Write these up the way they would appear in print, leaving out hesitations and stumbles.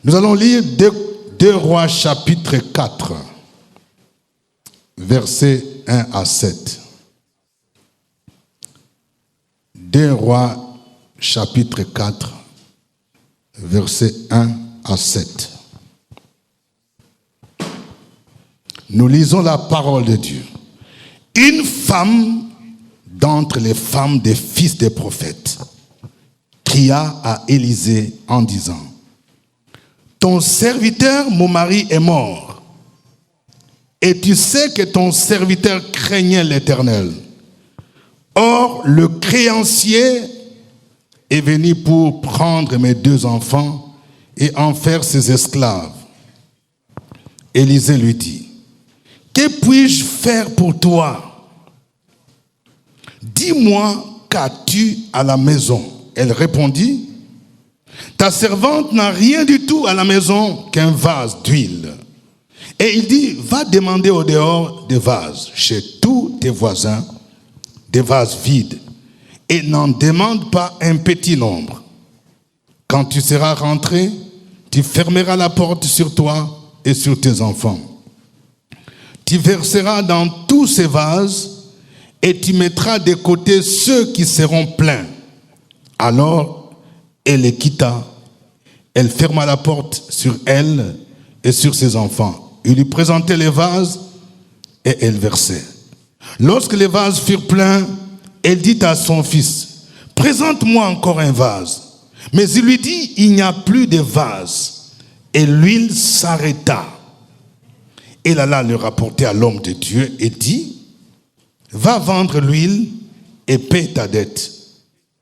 Nous allons lire 2 Rois chapitre 4, versets 1 à 7. 2 Rois chapitre 4, versets 1 à 7. Nous lisons la parole de Dieu. Une femme d'entre les femmes des fils des prophètes cria à Élisée en disant: ton serviteur, mon mari, est mort. Et tu sais que ton serviteur craignait l'Éternel. Or, le créancier est venu pour prendre mes 2 enfants et en faire ses esclaves. Élisée lui dit: que puis-je faire pour toi? Dis-moi, qu'as-tu à la maison? Elle répondit: ta servante n'a rien du tout à la maison qu'un vase d'huile. Et il dit: va demander au dehors des vases, chez tous tes voisins, des vases vides, et n'en demande pas un petit nombre. Quand tu seras rentré, tu fermeras la porte sur toi et sur tes enfants. Tu verseras dans tous ces vases et tu mettras de côté ceux qui seront pleins. Alors, elle les quitta. Elle ferma la porte sur elle et sur ses enfants. Il lui présentait les vases et elle versait. Lorsque les vases furent pleins, elle dit à son fils: présente-moi encore un vase. Mais il lui dit: il n'y a plus de vase. Et l'huile s'arrêta. Elle alla le rapporter à l'homme de Dieu et dit: va vendre l'huile et paie ta dette.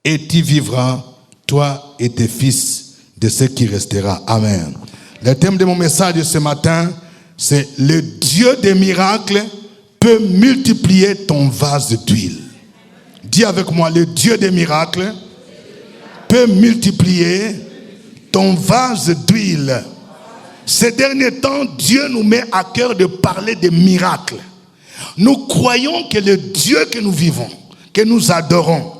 Et tu vivras, toi et tes fils, de ce qui restera. Amen. Le thème de mon message de ce matin, c'est: le Dieu des miracles peut multiplier ton vase d'huile. Dis avec moi: le Dieu des miracles peut multiplier ton vase d'huile. Ces derniers temps, Dieu nous met à cœur de parler des miracles. Nous croyons que le Dieu que nous vivons, que nous adorons,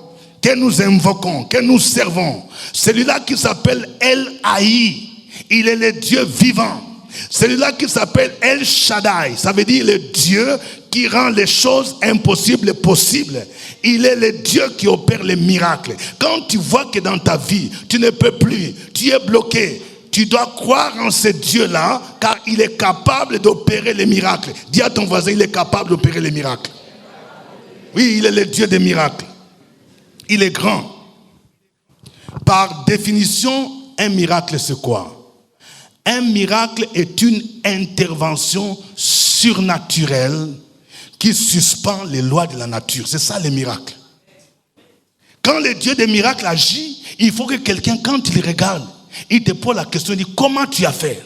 que nous invoquons, que nous servons, celui-là qui s'appelle El Haï, il est le Dieu vivant. Celui-là qui s'appelle El Shaddai, ça veut dire le Dieu qui rend les choses impossibles possibles. Il est le Dieu qui opère les miracles. Quand tu vois que dans ta vie, tu ne peux plus, tu es bloqué, tu dois croire en ce Dieu-là, car il est capable d'opérer les miracles. Dis à ton voisin: il est capable d'opérer les miracles. Oui, il est le Dieu des miracles. Il est grand. Par définition, un miracle, c'est quoi? Un miracle est une intervention surnaturelle qui suspend les lois de la nature. C'est ça le miracle. Quand le Dieu des miracles agit, il faut que quelqu'un, quand il regarde, il te pose la question, il dit: comment tu as fait?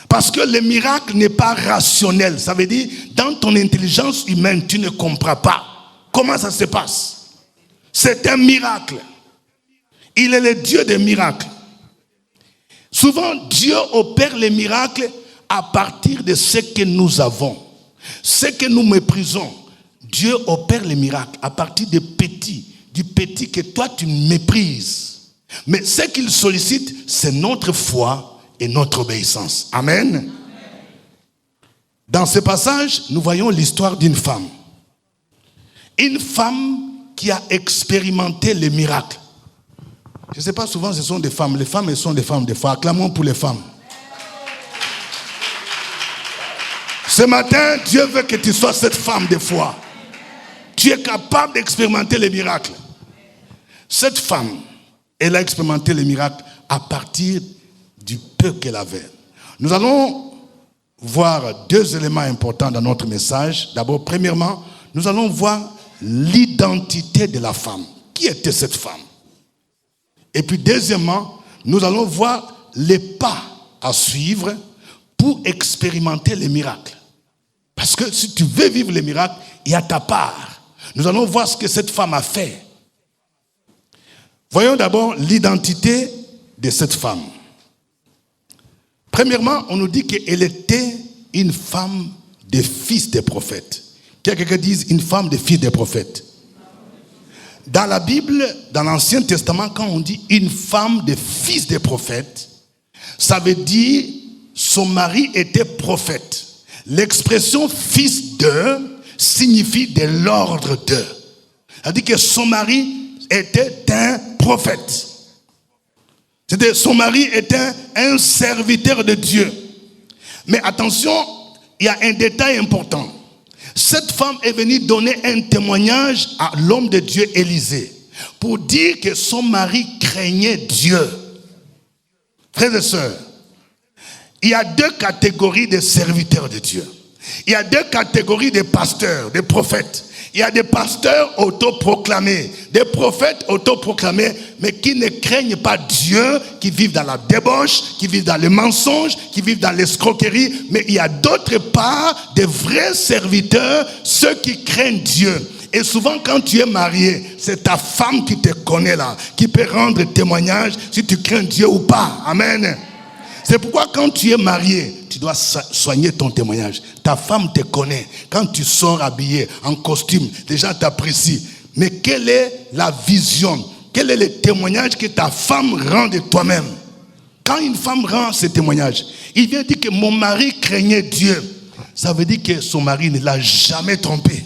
Parce que le miracle n'est pas rationnel. Ça veut dire, dans ton intelligence humaine, tu ne comprends pas comment ça se passe. C'est un miracle. Il est le Dieu des miracles. Souvent, Dieu opère les miracles à partir de ce que nous avons. Ce que nous méprisons, Dieu opère les miracles à partir du petit que toi tu méprises. Mais ce qu'il sollicite, c'est notre foi et notre obéissance. Amen. Dans ce passage, nous voyons l'histoire d'une femme. Une femme qui a expérimenté les miracles. Je ne sais pas, souvent ce sont des femmes. Les femmes, elles sont des femmes de foi. Acclamons pour les femmes. Ce matin, Dieu veut que tu sois cette femme de foi. Tu es capable d'expérimenter les miracles. Cette femme, elle a expérimenté les miracles à partir du peu qu'elle avait. Nous allons voir 2 éléments importants dans notre message. D'abord, premièrement, nous allons voir l'identité de la femme. Qui était cette femme? Et puis deuxièmement, nous allons voir les pas à suivre pour expérimenter les miracles. Parce que si tu veux vivre les miracles, il y a ta part. Nous allons voir ce que cette femme a fait. Voyons d'abord l'identité de cette femme. Premièrement, on nous dit qu'elle était une femme des fils des prophètes. Quelqu'un dise une femme des fils des prophètes. Dans la Bible, dans l'Ancien Testament, quand on dit une femme des fils des prophètes, Ça veut dire son mari était prophète. L'expression fils de signifie de l'ordre de. C'est-à-dire que son mari était un prophète. C'est-à-dire son mari était un serviteur de Dieu. Mais attention, il y a un détail important. Cette femme est venue donner un témoignage à l'homme de Dieu Élisée pour dire que son mari craignait Dieu. Frères et sœurs, il y a deux catégories de serviteurs de Dieu. Il y a deux catégories de pasteurs, de prophètes. Il y a des pasteurs autoproclamés, des prophètes autoproclamés, mais qui ne craignent pas Dieu, qui vivent dans la débauche, qui vivent dans le mensonge, qui vivent dans l'escroquerie. Mais il y a d'autre part des vrais serviteurs, ceux qui craignent Dieu. Et souvent quand tu es marié, c'est ta femme qui te connaît là, qui peut rendre témoignage si tu crains Dieu ou pas. Amen. C'est pourquoi quand tu es marié, tu dois soigner ton témoignage. Ta femme te connaît. Quand tu sors habillé en costume, les gens t'apprécient. Mais quelle est la vision? Quel est le témoignage que ta femme rend de toi-même? Quand une femme rend ce témoignage, il vient dire que mon mari craignait Dieu. Ça veut dire que son mari ne l'a jamais trompé.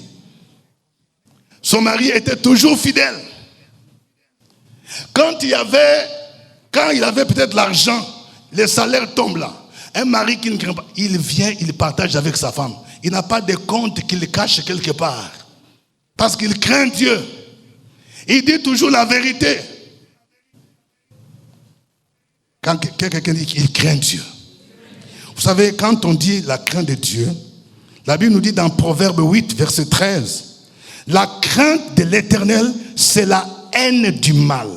Son mari était toujours fidèle. Quand il avait peut-être l'argent, le salaire tombe là. Un mari qui ne craint pas, il vient, il partage avec sa femme. Il n'a pas de compte qu'il cache quelque part. Parce qu'il craint Dieu. Il dit toujours la vérité. Quand quelqu'un dit qu'il craint Dieu. Vous savez, quand on dit la crainte de Dieu, la Bible nous dit dans Proverbe 8, verset 13, la crainte de l'Éternel, c'est la haine du mal.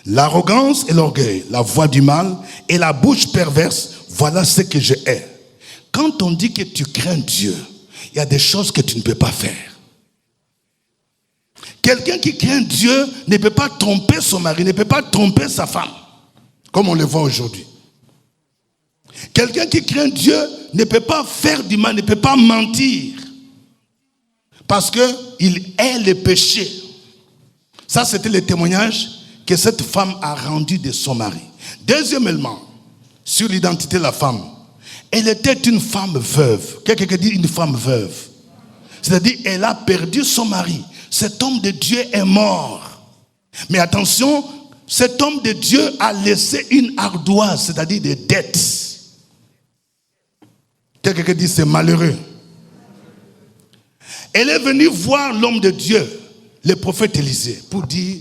L'arrogance et l'orgueil, la voix du mal et la bouche perverse, voilà ce que je hais. Quand on dit que tu crains Dieu, il y a des choses que tu ne peux pas faire. Quelqu'un qui craint Dieu ne peut pas tromper son mari, ne peut pas tromper sa femme, comme on le voit aujourd'hui. Quelqu'un qui craint Dieu ne peut pas faire du mal, ne peut pas mentir, parce qu'il hait le péché. Ça, c'était le témoignage que cette femme a rendu de son mari. Deuxièmement, sur l'identité de la femme, elle était une femme veuve. Quelqu'un dit une femme veuve. C'est-à-dire, elle a perdu son mari. Cet homme de Dieu est mort. Mais attention, cet homme de Dieu a laissé une ardoise, c'est-à-dire des dettes. Quelqu'un dit c'est malheureux. Elle est venue voir l'homme de Dieu, le prophète Élisée, pour dire,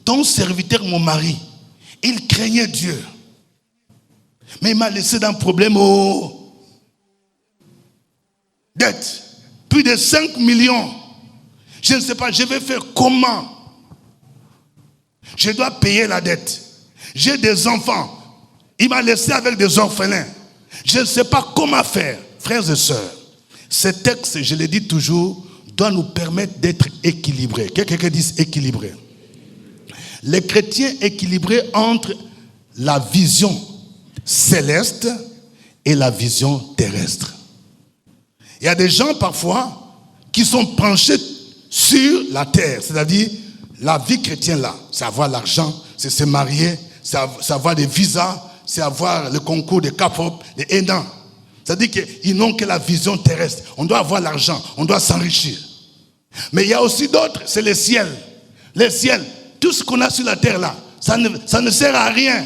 ton serviteur, mon mari, il craignait Dieu. Mais il m'a laissé dans un problème aux dettes. Plus de 5 millions. Je ne sais pas, je vais faire comment? Je dois payer la dette. J'ai des enfants. Il m'a laissé avec des orphelins. Je ne sais pas comment faire. Frères et sœurs, ce texte, je le dis toujours, doit nous permettre d'être équilibrés. Quelqu'un dit équilibré. Les chrétiens équilibrés entre la vision céleste et la vision terrestre. Il y a des gens parfois qui sont penchés sur la terre, c'est-à-dire la vie chrétienne là, c'est avoir l'argent, c'est se marier, c'est avoir des visas, c'est avoir le concours de K-pop, des aidants. C'est-à-dire qu'ils n'ont que la vision terrestre. On doit avoir l'argent, on doit s'enrichir. Mais il y a aussi d'autres, c'est le ciel. Le ciel, tout ce qu'on a sur la terre là, ça ne sert à rien.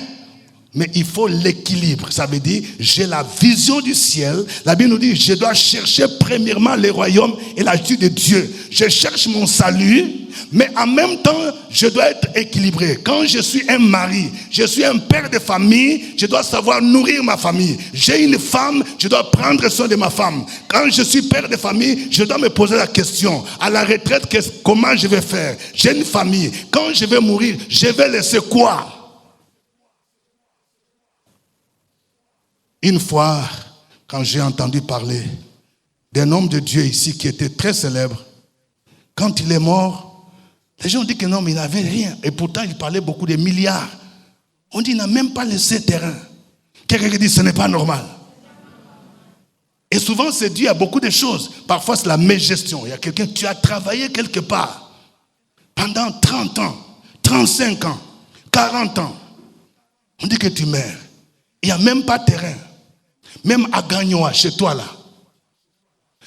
Mais il faut l'équilibre. Ça veut dire, j'ai la vision du ciel. La Bible nous dit, je dois chercher premièrement le royaume et la justice de Dieu. Je cherche mon salut, mais en même temps, je dois être équilibré. Quand je suis un mari, je suis un père de famille, je dois savoir nourrir ma famille. J'ai une femme, je dois prendre soin de ma femme. Quand je suis père de famille, je dois me poser la question, à la retraite, comment je vais faire? J'ai une famille. Quand je vais mourir, je vais laisser quoi? Une fois, quand j'ai entendu parler d'un homme de Dieu ici qui était très célèbre, quand il est mort, les gens ont dit que non, mais il n'avait rien. Et pourtant, il parlait beaucoup de milliards. On dit qu'il n'a même pas laissé terrain. Quelqu'un qui dit ce n'est pas normal. Et souvent, c'est dû à beaucoup de choses. Parfois, c'est la mégestion. Il y a quelqu'un, tu as travaillé quelque part pendant 30 ans, 35 ans, 40 ans. On dit que tu meurs. Il n'y a même pas de terrain. Même à Gagnoa, chez toi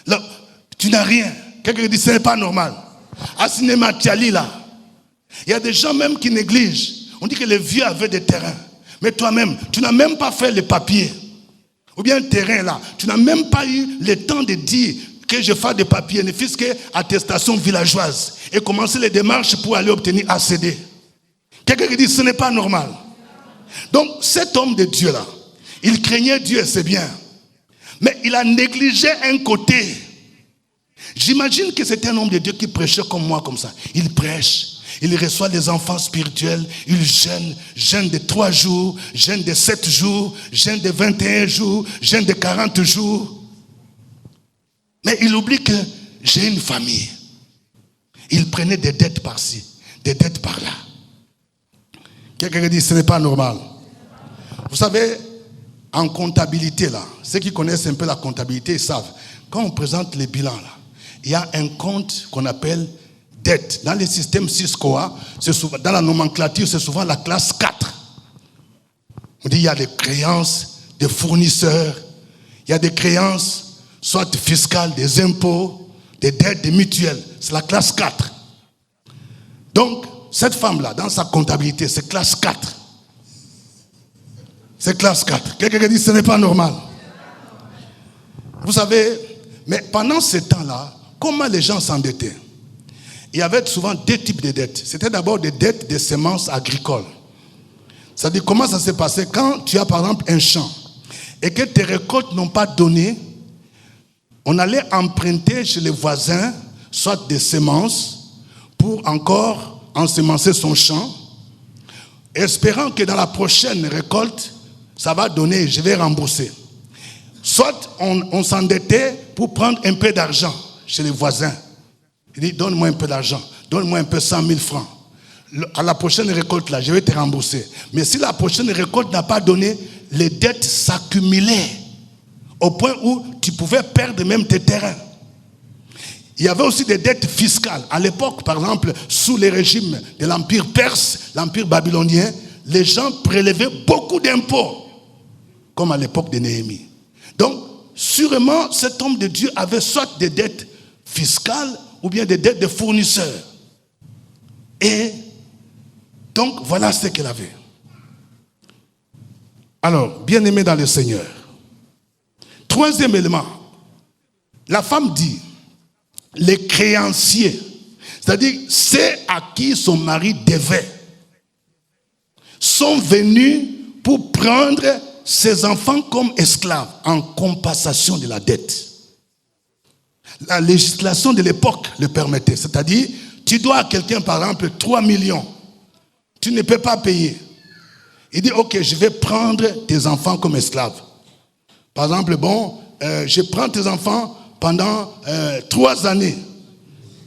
là, tu n'as rien. Quelqu'un dit, ce n'est pas normal. À Cinéma Tiali, là, il y a des gens même qui négligent. On dit que les vieux avaient des terrains. Mais toi-même, tu n'as même pas fait les papiers. Ou bien le terrain là, tu n'as même pas eu le temps de dire que je fasse des papiers, ne fût-ce que attestation villageoise, et commencer les démarches pour aller obtenir ACD. Quelqu'un qui dit, ce n'est pas normal. Donc, cet homme de Dieu là, il craignait Dieu, c'est bien. Mais il a négligé un côté. J'imagine que c'était un homme de Dieu qui prêchait comme moi, comme ça. Il prêche, il reçoit les enfants spirituels, il jeûne de 3 jours, jeûne de 7 jours, jeûne de 21 jours, jeûne de 40 jours. Mais il oublie que j'ai une famille. Il prenait des dettes par-ci, des dettes par-là. Quelqu'un dit, ce n'est pas normal. Vous savez, en comptabilité, là, ceux qui connaissent un peu la comptabilité, ils savent, quand on présente les bilans, là, il y a un compte qu'on appelle dette. Dans les systèmes Ciscoa, dans la nomenclature, c'est souvent la classe 4. On dit il y a des créances des fournisseurs, il y a des créances, soit fiscales, des impôts, des dettes, des mutuelles. C'est la classe 4. Donc, cette femme-là, dans sa comptabilité, c'est classe 4. C'est classe 4. Quelqu'un dit ce n'est pas normal. Vous savez, mais pendant ce temps-là, comment les gens s'endettaient? Il y avait souvent 2 types de dettes. C'était d'abord des dettes de semences agricoles. C'est-à-dire, comment ça s'est passé? Quand tu as par exemple un champ et que tes récoltes n'ont pas donné, on allait emprunter chez les voisins, soit des semences, pour encore ensemencer son champ, espérant que dans la prochaine récolte, ça va donner, je vais rembourser. Soit on s'endettait pour prendre un peu d'argent chez les voisins. Il dit, donne-moi un peu d'argent, donne-moi un peu 100 000 francs. À la prochaine récolte, là, je vais te rembourser. Mais si la prochaine récolte n'a pas donné, les dettes s'accumulaient au point où tu pouvais perdre même tes terrains. Il y avait aussi des dettes fiscales. À l'époque, par exemple, sous les régimes de l'Empire perse, l'Empire babylonien, les gens prélevaient beaucoup d'impôts, comme à l'époque de Néhémie. Donc, sûrement, cet homme de Dieu avait soit des dettes fiscales ou bien des dettes de fournisseurs. Et donc, voilà ce qu'elle avait. Alors, bien-aimé dans le Seigneur. 3e élément. La femme dit, les créanciers, c'est-à-dire ceux à qui son mari devait, sont venus pour prendre ses enfants comme esclaves en compensation de la dette. La législation de l'époque le permettait. C'est-à-dire, tu dois à quelqu'un, par exemple, 3 millions. Tu ne peux pas payer. Il dit, ok, je vais prendre tes enfants comme esclaves. Par exemple, je prends tes enfants pendant 3 années.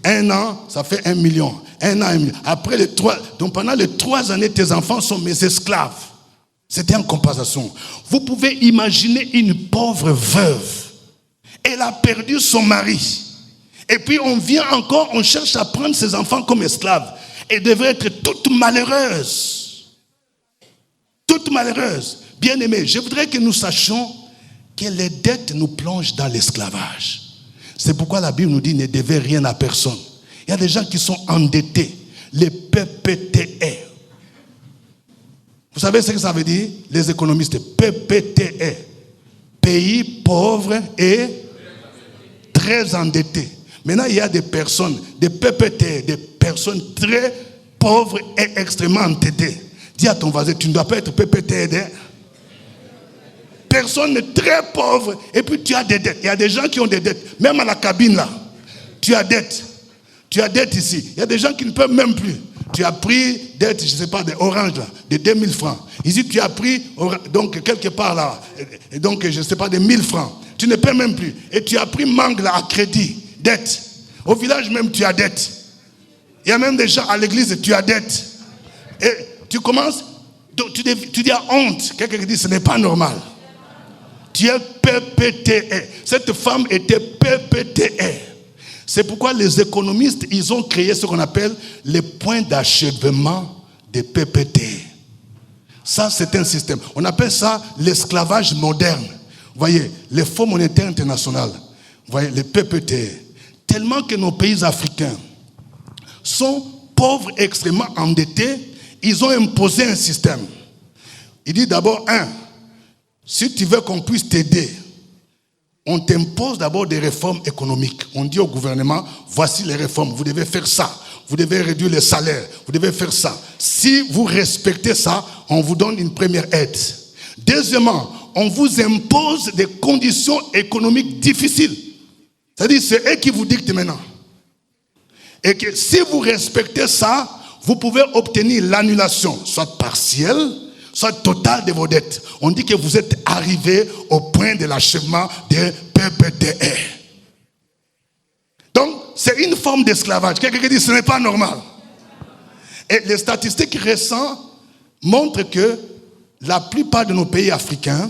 1 an, ça fait 1 million. 1 an, 1 million. Après donc pendant les 3 années, tes enfants sont mes esclaves. C'était en compensation. Vous pouvez imaginer une pauvre veuve. Elle a perdu son mari. Et puis on vient encore, on cherche à prendre ses enfants comme esclaves. Elle devrait être toute malheureuse. Toute malheureuse. Bien-aimés, je voudrais que nous sachions que les dettes nous plongent dans l'esclavage. C'est pourquoi la Bible nous dit ne devez rien à personne. Il y a des gens qui sont endettés. Les PPTE. Vous savez ce que ça veut dire? Les économistes. PPTE. Pays pauvres et très endettés. Maintenant, il y a des personnes, des PPTE, des personnes très pauvres et extrêmement endettées. Dis à ton voisin, tu ne dois pas être PPTE. Personne très pauvre et puis tu as des dettes. Il y a des gens qui ont des dettes. Même à la cabine là, tu as dette. Tu as dette ici. Il y a des gens qui ne peuvent même plus. Tu as pris dette, je ne sais pas, d'Orange là, de 2000 francs. Ici, tu as pris, donc quelque part là, et donc je ne sais pas, de 1000 francs. Tu ne paies même plus. Et tu as pris mangue là à crédit, dette. Au village même, tu as dette. Il y a même des gens à l'église, tu as dette. Et tu commences, tu dis à honte. Quelqu'un qui dit, ce n'est pas normal. Tu es PPTE. Cette femme était PPTE. C'est pourquoi les économistes, ils ont créé ce qu'on appelle les points d'achèvement des PPTE. Ça, c'est un système. On appelle ça l'esclavage moderne. Vous voyez, les Fonds monétaires internationaux, vous voyez, les PPT, tellement que nos pays africains sont pauvres, extrêmement endettés, ils ont imposé un système. Il dit d'abord, si tu veux qu'on puisse t'aider, on t'impose d'abord des réformes économiques. On dit au gouvernement, voici les réformes, vous devez faire ça, vous devez réduire les salaires, vous devez faire ça. Si vous respectez ça, on vous donne une première aide. Deuxièmement, on vous impose des conditions économiques difficiles. C'est-à-dire, c'est eux qui vous dictent maintenant. Et que si vous respectez ça, vous pouvez obtenir l'annulation, soit partielle, soit totale de vos dettes. On dit que vous êtes arrivé au point de l'achèvement des PPTR. Donc, c'est une forme d'esclavage. Quelqu'un qui dit que ce n'est pas normal. Et les statistiques récentes montrent que la plupart de nos pays africains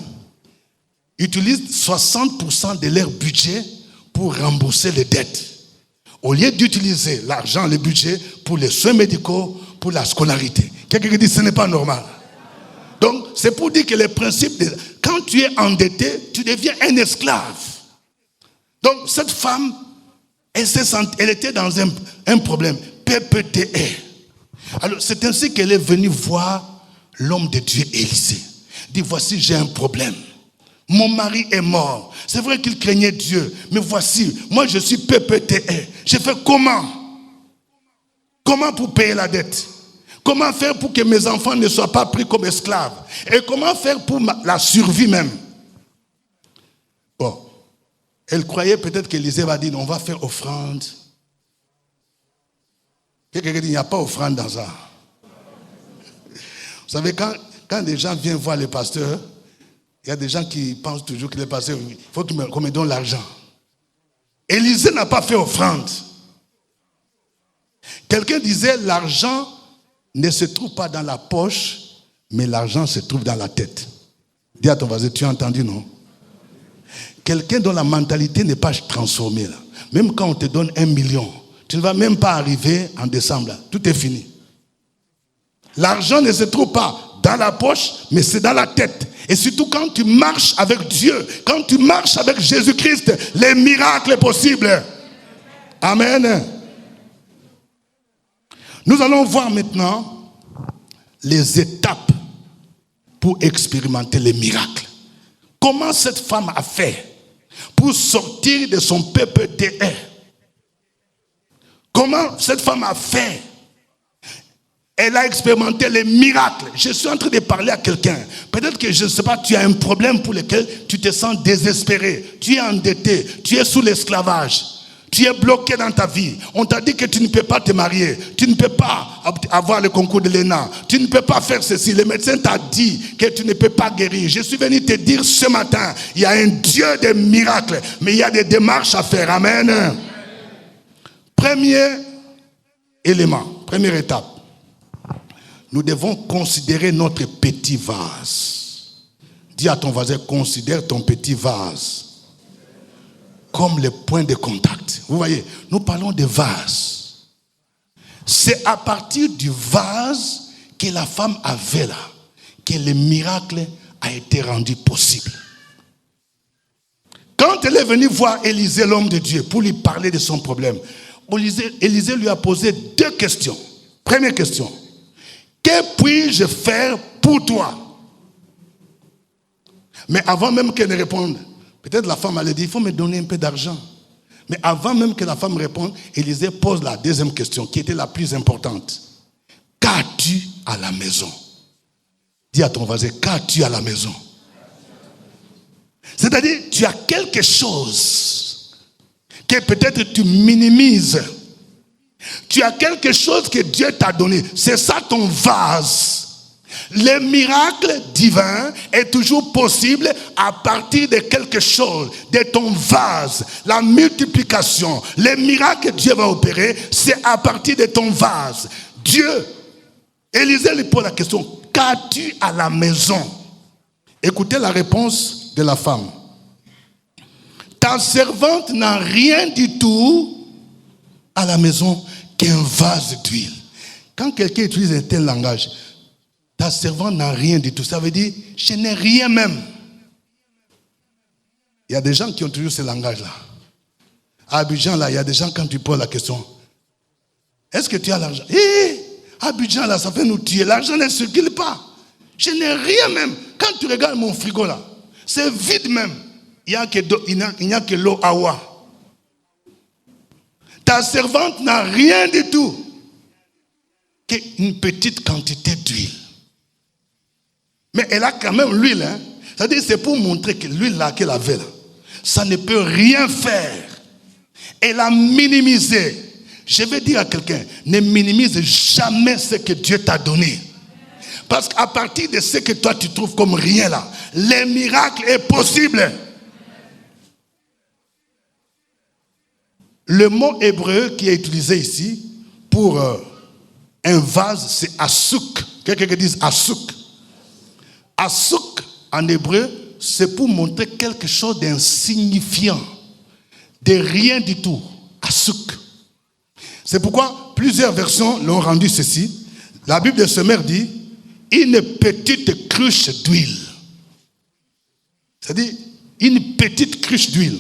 utilisent 60% de leur budget pour rembourser les dettes. Au lieu d'utiliser l'argent, le budget, pour les soins médicaux, pour la scolarité. Quelqu'un qui dit que ce n'est pas normal. Donc, c'est pour dire que les principes, quand tu es endetté, tu deviens un esclave. Donc, cette femme, elle était dans un problème, PPTR. Alors, c'est ainsi qu'elle est venue voir l'homme de Dieu, Élisée. Elle dit, voici, j'ai un problème. Mon mari est mort. C'est vrai qu'il craignait Dieu. Mais voici, moi je suis PPTR. Je fais comment? Comment pour payer la dette? Comment faire pour que mes enfants ne soient pas pris comme esclaves? Et comment faire pour la survie même? Bon, elle croyait peut-être qu'Élisée va dire, on va faire offrande. Quelqu'un dit, il n'y a pas offrande dans ça. Vous savez, quand des gens viennent voir le pasteur, il y a des gens qui pensent toujours que le pasteur, il faut qu'on me donne l'argent. Élisée n'a pas fait offrande. Quelqu'un disait, l'argent ne se trouve pas dans la poche, mais l'argent se trouve dans la tête. Dis à ton voisin, tu as entendu, non? Quelqu'un dont la mentalité n'est pas transformée. Là. Même quand on te donne 1 million, tu ne vas même pas arriver en décembre. Là. Tout est fini. L'argent ne se trouve pas dans la poche, mais c'est dans la tête. Et surtout quand tu marches avec Dieu, quand tu marches avec Jésus-Christ, les miracles sont possibles. Amen. Nous allons voir maintenant les étapes pour expérimenter les miracles. Comment cette femme a fait pour sortir de son PPTR? Comment cette femme a fait? Elle a expérimenté les miracles. Je suis en train de parler à quelqu'un. Peut-être que, je ne sais pas, tu as un problème pour lequel tu te sens désespéré. Tu es endetté. Tu es sous l'esclavage. Tu es bloqué dans ta vie. On t'a dit que tu ne peux pas te marier. Tu ne peux pas avoir le concours de l'ENA. Tu ne peux pas faire ceci. Le médecin t'a dit que tu ne peux pas guérir. Je suis venu te dire ce matin, il y a un Dieu des miracles, mais il y a des démarches à faire. Amen. Premier élément, première étape. Nous devons considérer notre petit vase. Dis à ton voisin, considère ton petit vase comme le point de contact. Vous voyez, nous parlons de vase. C'est à partir du vase que la femme avait là, que le miracle a été rendu possible. Quand elle est venue voir Élisée, l'homme de Dieu, pour lui parler de son problème, Élisée lui a posé 2 questions. Première question. Que puis-je faire pour toi? Mais avant même qu'elle ne réponde, peut-être la femme allait dire, il faut me donner un peu d'argent. Mais avant même que la femme réponde, Élisée pose la deuxième question, qui était la plus importante. Qu'as-tu à la maison? Dis à ton voisin, qu'as-tu à la maison? C'est-à-dire, tu as quelque chose que peut-être tu minimises. Tu as quelque chose que Dieu t'a donné. C'est ça ton vase. Le miracle divin est toujours possible à partir de quelque chose, de ton vase. La multiplication, les miracles que Dieu va opérer, c'est à partir de ton vase. Dieu, Élisée lui pose la question, qu'as-tu à la maison? Écoutez la réponse de la femme. Ta servante n'a rien du tout à la maison qu'un vase d'huile. Quand quelqu'un utilise un tel langage, ta servante n'a rien du tout. Ça veut dire, je n'ai rien même. Il y a des gens qui ont toujours ce langage-là. À Abidjan, là, il y a des gens, quand tu poses la question, est-ce que tu as l'argent? Abidjan, là, ça fait nous tuer. L'argent ne circule pas. Je n'ai rien même. Quand tu regardes mon frigo, là, c'est vide même. Il n'y a que l'eau awa. Ta servante n'a rien du tout. Qu'une petite quantité d'huile. Mais elle a quand même l'huile. Hein? C'est-à-dire, c'est pour montrer que l'huile là qu'elle avait là, ça ne peut rien faire. Elle a minimisé. Je vais dire à quelqu'un, ne minimise jamais ce que Dieu t'a donné. Parce qu'à partir de ce que toi tu trouves comme rien là, les miracles est possible. Le mot hébreu qui est utilisé ici pour un vase, c'est asouk. Quelqu'un qui dit asouk. Asouk en hébreu, c'est pour montrer quelque chose d'insignifiant, de rien du tout. Asouk. C'est pourquoi plusieurs versions l'ont rendu ceci. La Bible de Semer dit une petite cruche d'huile. C'est-à-dire une petite cruche d'huile.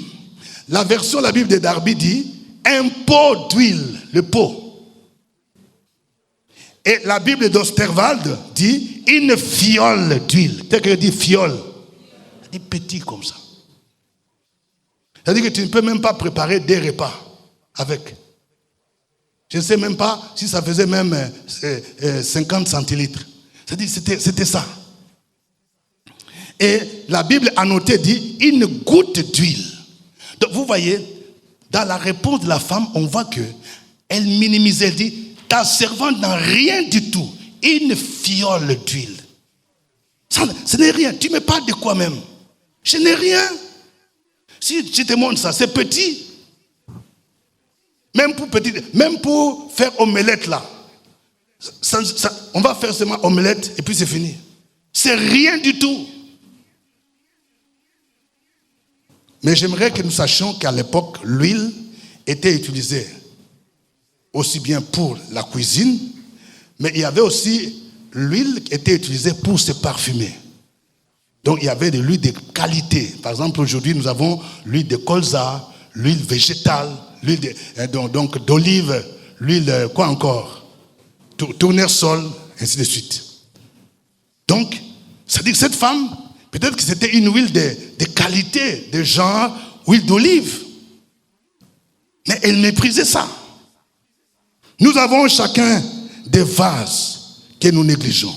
La version de la Bible de Darby dit un pot d'huile, le pot. Et la Bible d'Osterwald dit une fiole d'huile. Quelqu'un dit fiole. C'est petit comme ça. C'est-à-dire que tu ne peux même pas préparer des repas avec. Je ne sais même pas si ça faisait même 50 centilitres. C'est-à-dire c'était ça. Et la Bible annotée dit une goutte d'huile. Donc vous voyez, dans la réponse de la femme, on voit que elle minimisait, elle dit, ta servante n'a rien du tout. Une fiole d'huile. Ce n'est rien. Tu ne mets pas de quoi même. Je n'ai rien. Si je te montre ça, c'est petit. Même pour faire omelette là. On va faire seulement omelette et puis c'est fini. C'est rien du tout. Mais j'aimerais que nous sachions qu'à l'époque, l'huile était utilisée aussi bien pour la cuisine, mais il y avait aussi l'huile qui était utilisée pour se parfumer. Donc il y avait de l'huile de qualité. Par exemple, aujourd'hui, nous avons l'huile de colza, l'huile végétale, l'huile d'olive, l'huile, quoi encore? Tournesol, ainsi de suite. Donc, ça dit que cette femme, peut-être que c'était une huile de qualité, de genre huile d'olive. Mais elle méprisait ça. Nous avons chacun des vases que nous négligeons.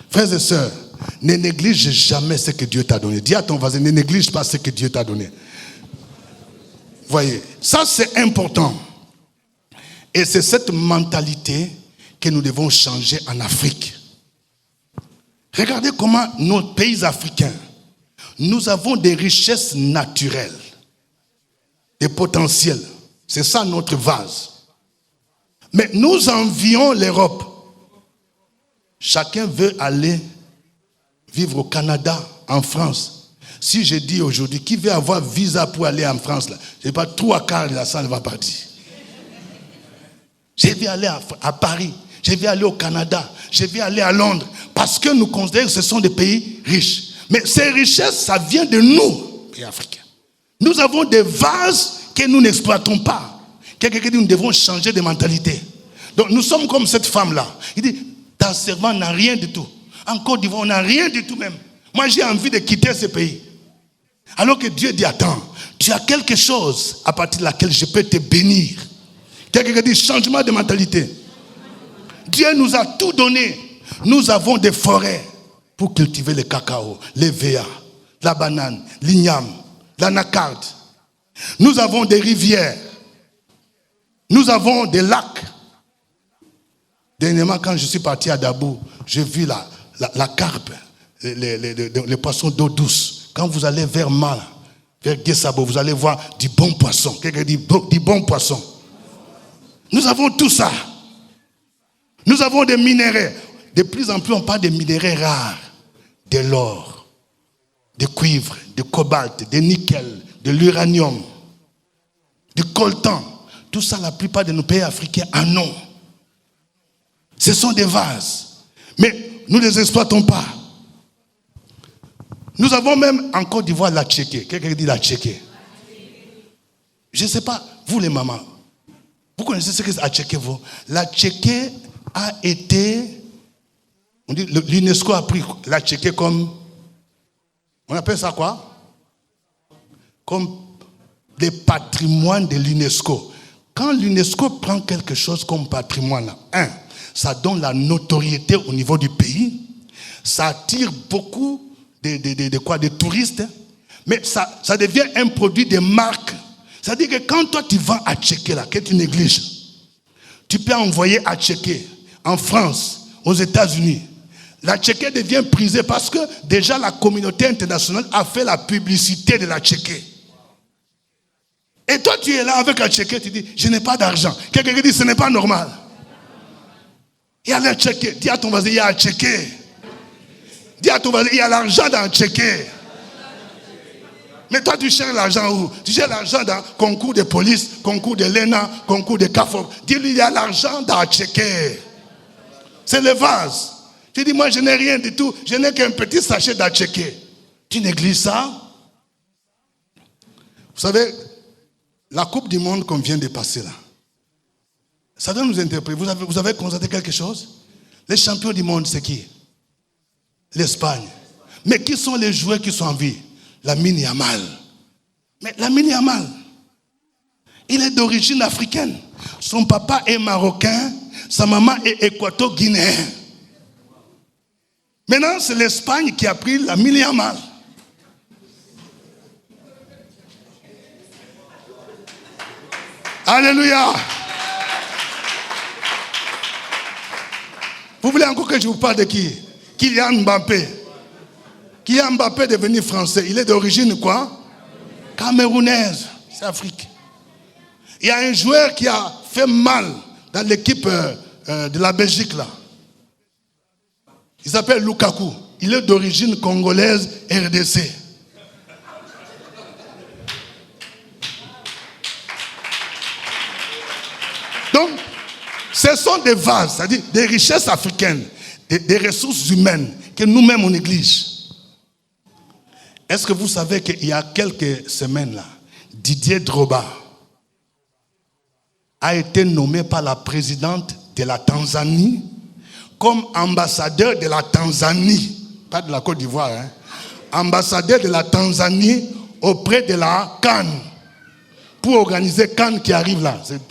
Frères et sœurs, ne néglige jamais ce que Dieu t'a donné. Dis à ton voisin, ne néglige pas ce que Dieu t'a donné. Voyez, ça c'est important. Et c'est cette mentalité que nous devons changer en Afrique. Regardez comment nos pays africains, nous avons des richesses naturelles, des potentiels. C'est ça notre vase. Mais nous envions l'Europe. Chacun veut aller vivre au Canada, en France. Si je dis aujourd'hui, qui veut avoir visa pour aller en France, là, je ne sais pas, 3/4 de la salle va partir. Je vais aller à Paris, je vais aller au Canada, je vais aller à Londres, parce que nous considérons que ce sont des pays riches. Mais ces richesses, ça vient de nous, pays africains. Nous avons des vases que nous n'exploitons pas. Quelqu'un qui dit, nous devons changer de mentalité. Donc nous sommes comme cette femme-là. Il dit, ta servante n'a rien du tout. En Côte d'Ivoire, on n'a rien du tout même. Moi, j'ai envie de quitter ce pays. Alors que Dieu dit, attends, tu as quelque chose à partir de laquelle je peux te bénir. Quelqu'un qui dit, changement de mentalité. Dieu nous a tout donné. Nous avons des forêts pour cultiver le cacao, les véas, la banane, l'igname, l'anacarde. Nous avons des rivières. Nous avons des lacs. Dernièrement, quand je suis parti à Dabou, j'ai vu la carpe, les poissons d'eau douce. Quand vous allez vers Mal, vers Guessabo, vous allez voir du bon poisson. Quelqu'un dit du bon poisson. Nous avons tout ça. Nous avons des minéraux. De plus en plus, on parle des minéraux rares. De l'or, du cuivre, du cobalt, du nickel, de l'uranium, du coltan. Tout ça, la plupart de nos pays africains en ont. Ce sont des vases. Mais nous ne les exploitons pas. Nous avons même en Côte d'Ivoire la tchéké. Quelqu'un dit la tchéké. Je ne sais pas, vous les mamans, vous connaissez ce que c'est la tchéké, vous? La tchéké a été, on dit, l'UNESCO a pris la tchéké comme, on appelle ça quoi? Comme des patrimoines de l'UNESCO. Quand l'UNESCO prend quelque chose comme patrimoine, ça donne la notoriété au niveau du pays, ça attire beaucoup de touristes, mais ça devient un produit de marque. C'est-à-dire que quand toi tu vas à Tchéké, là, que tu négliges, tu peux envoyer à Tchéké, en France, aux États-Unis. La Tchéké devient prisée parce que déjà la communauté internationale a fait la publicité de la Tchéké. Et toi tu es là avec la Tchéké, tu dis, je n'ai pas d'argent. Quelqu'un qui dit, ce n'est pas normal. Il y a la Tchéké. Dis à ton voisin, il y a la Tchéké. Dis à ton voisin, il y a l'argent dans le Tchéké. Mais toi, tu cherches l'argent où? Tu cherches l'argent dans le concours de police, concours de l'ENA, concours de CAFOC. Dis-lui, il y a l'argent dans le Tchéké. C'est le vase. Tu dis, moi, je n'ai rien du tout. Je n'ai qu'un petit sachet dans le Tchéké. Tu négliges ça? Vous savez, la Coupe du Monde qu'on vient de passer là, ça doit nous interpréter. Vous avez constaté quelque chose? Les champions du monde, c'est qui? L'Espagne. Mais qui sont les joueurs qui sont en vie? Lamine Yamal. Mais Lamine Yamal, il est d'origine africaine. Son papa est marocain, sa maman est équato-guinéenne. Maintenant, c'est l'Espagne qui a pris Lamine Yamal. Alléluia. Vous voulez encore que je vous parle de qui? Kylian Mbappé. Kylian Mbappé est devenu français. Il est d'origine quoi? Camerounaise. C'est Afrique. Il y a un joueur qui a fait mal dans l'équipe de la Belgique là. Il s'appelle Lukaku. Il est d'origine congolaise RDC. Donc, ce sont des vases, c'est-à-dire des richesses africaines, des ressources humaines que nous-mêmes on néglige. Est-ce que vous savez qu'il y a quelques semaines là, Didier Drogba a été nommé par la présidente de la Tanzanie comme ambassadeur de la Tanzanie, pas de la Côte d'Ivoire, hein, ambassadeur de la Tanzanie auprès de la CAN pour organiser CAN qui arrive là, c'est